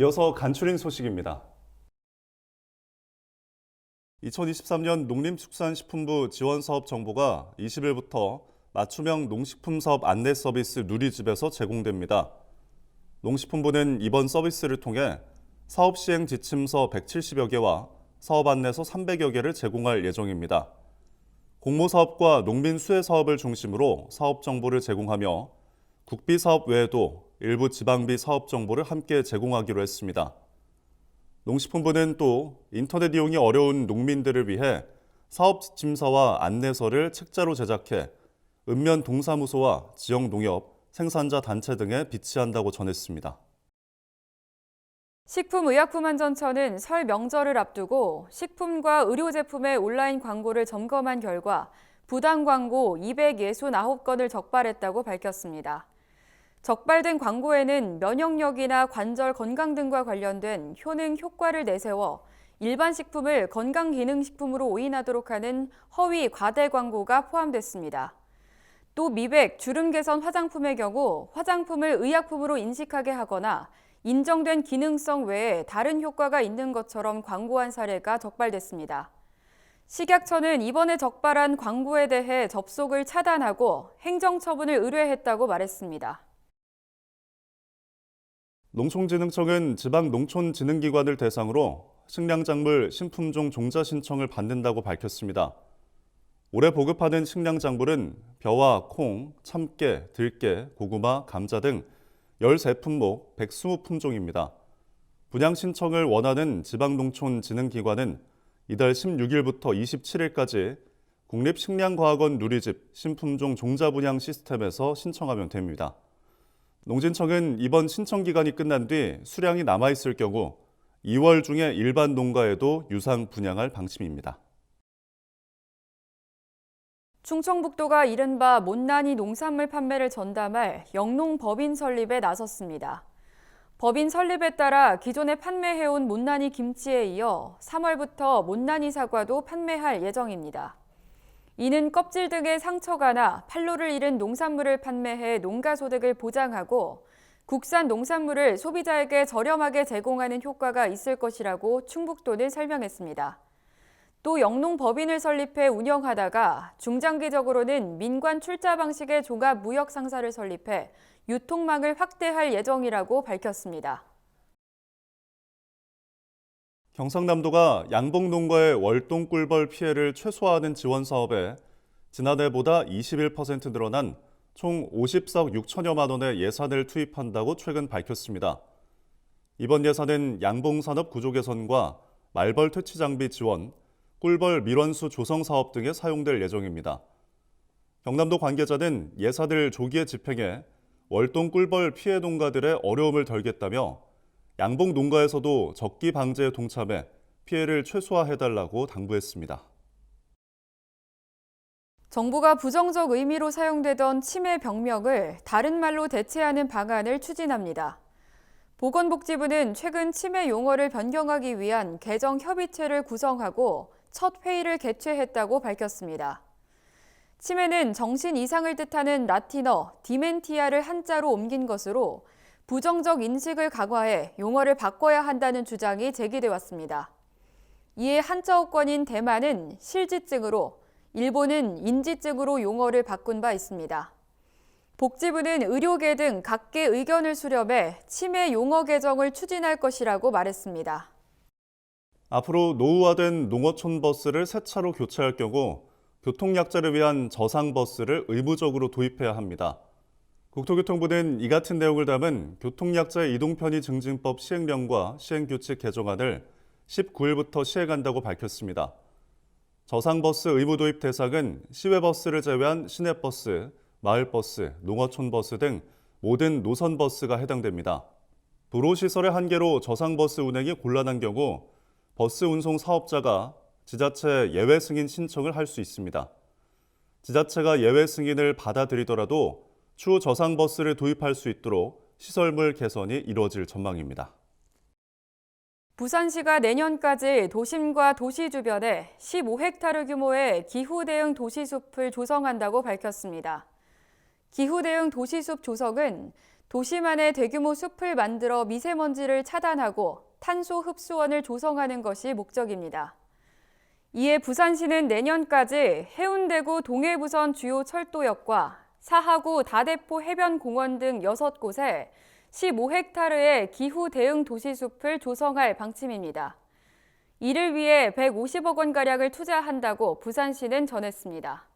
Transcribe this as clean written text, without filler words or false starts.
이어서 간추린 소식입니다. 2023년 농림축산식품부 지원사업 정보가 20일부터 맞춤형 농식품 사업 안내 서비스 누리집에서 제공됩니다. 농식품부는 이번 서비스를 통해 사업 시행 지침서 170여 개와 사업 안내서 300여 개를 제공할 예정입니다. 공모사업과 농민 수혜 사업을 중심으로 사업 정보를 제공하며 국비 사업 외에도 일부 지방비 사업 정보를 함께 제공하기로 했습니다. 농식품부는 또 인터넷 이용이 어려운 농민들을 위해 사업 지침서와 안내서를 책자로 제작해 읍면 동사무소와 지역 농협, 생산자 단체 등에 비치한다고 전했습니다. 식품의약품안전처는 설 명절을 앞두고 식품과 의료제품의 온라인 광고를 점검한 결과 부당 광고 269건을 적발했다고 밝혔습니다. 적발된 광고에는 면역력이나 관절 건강 등과 관련된 효능 효과를 내세워 일반 식품을 건강기능식품으로 오인하도록 하는 허위 과대 광고가 포함됐습니다. 또 미백, 주름 개선 화장품의 경우 화장품을 의약품으로 인식하게 하거나 인정된 기능성 외에 다른 효과가 있는 것처럼 광고한 사례가 적발됐습니다. 식약처는 이번에 적발한 광고에 대해 접속을 차단하고 행정처분을 의뢰했다고 말했습니다. 농촌진흥청은 지방농촌진흥기관을 대상으로 식량작물 신품종 종자 신청을 받는다고 밝혔습니다. 올해 보급하는 식량작물은 벼와 콩, 참깨, 들깨, 고구마, 감자 등 13품목 120품종입니다. 분양 신청을 원하는 지방농촌진흥기관은 이달 16일부터 27일까지 국립식량과학원 누리집 신품종 종자 분양 시스템에서 신청하면 됩니다. 농진청은 이번 신청 기간이 끝난 뒤 수량이 남아있을 경우 2월 중에 일반 농가에도 유상 분양할 방침입니다. 충청북도가 이른바 못난이 농산물 판매를 전담할 영농법인 설립에 나섰습니다. 법인 설립에 따라 기존에 판매해온 못난이 김치에 이어 3월부터 못난이 사과도 판매할 예정입니다. 이는 껍질 등의 상처가 나 판로를 잃은 농산물을 판매해 농가 소득을 보장하고 국산 농산물을 소비자에게 저렴하게 제공하는 효과가 있을 것이라고 충북도는 설명했습니다. 또 영농법인을 설립해 운영하다가 중장기적으로는 민관 출자 방식의 종합무역상사를 설립해 유통망을 확대할 예정이라고 밝혔습니다. 경상남도가 양봉농가의 월동꿀벌 피해를 최소화하는 지원 사업에 지난해보다 21% 늘어난 총 54억 6천여만 원의 예산을 투입한다고 최근 밝혔습니다. 이번 예산은 양봉산업 구조 개선과 말벌 퇴치 장비 지원, 꿀벌 밀원수 조성 사업 등에 사용될 예정입니다. 경남도 관계자는 예산을 조기에 집행해 월동 꿀벌 피해 농가들의 어려움을 덜겠다며 양봉 농가에서도 적기 방제에 동참해 피해를 최소화해달라고 당부했습니다. 정부가 부정적 의미로 사용되던 치매 병명을 다른 말로 대체하는 방안을 추진합니다. 보건복지부는 최근 치매 용어를 변경하기 위한 개정 협의체를 구성하고 첫 회의를 개최했다고 밝혔습니다. 치매는 정신 이상을 뜻하는 라틴어 디멘티아를 한자로 옮긴 것으로 부정적 인식을 강화해 용어를 바꿔야 한다는 주장이 제기돼 왔습니다. 이에 한자어권인 대만은 실지증으로, 일본은 인지증으로 용어를 바꾼 바 있습니다. 복지부는 의료계 등 각계 의견을 수렴해 치매 용어 개정을 추진할 것이라고 말했습니다. 앞으로 노후화된 농어촌 버스를 새 차로 교체할 경우 교통약자를 위한 저상버스를 의무적으로 도입해야 합니다. 국토교통부는 이 같은 내용을 담은 교통약자의 이동편의 증진법 시행령과 시행규칙 개정안을 19일부터 시행한다고 밝혔습니다. 저상버스 의무 도입 대상은 시외버스를 제외한 시내버스, 마을버스, 농어촌버스 등 모든 노선버스가 해당됩니다. 도로시설의 한계로 저상버스 운행이 곤란한 경우 버스 운송 사업자가 지자체 예외 승인 신청을 할 수 있습니다. 지자체가 예외 승인을 받아들이더라도 추후 저상버스를 도입할 수 있도록 시설물 개선이 이루어질 전망입니다. 부산시가 내년까지 도심과 도시 주변에 15헥타르 규모의 기후 대응 도시숲을 조성한다고 밝혔습니다. 기후 대응 도시숲 조성은 도시만의 대규모 숲을 만들어 미세먼지를 차단하고 탄소 흡수원을 조성하는 것이 목적입니다. 이에 부산시는 내년까지 해운대구 동해부선 주요 철도역과 사하구 다대포 해변공원 등 6곳에 15헥타르의 기후 대응 도시숲을 조성할 방침입니다. 이를 위해 150억 원가량을 투자한다고 부산시는 전했습니다.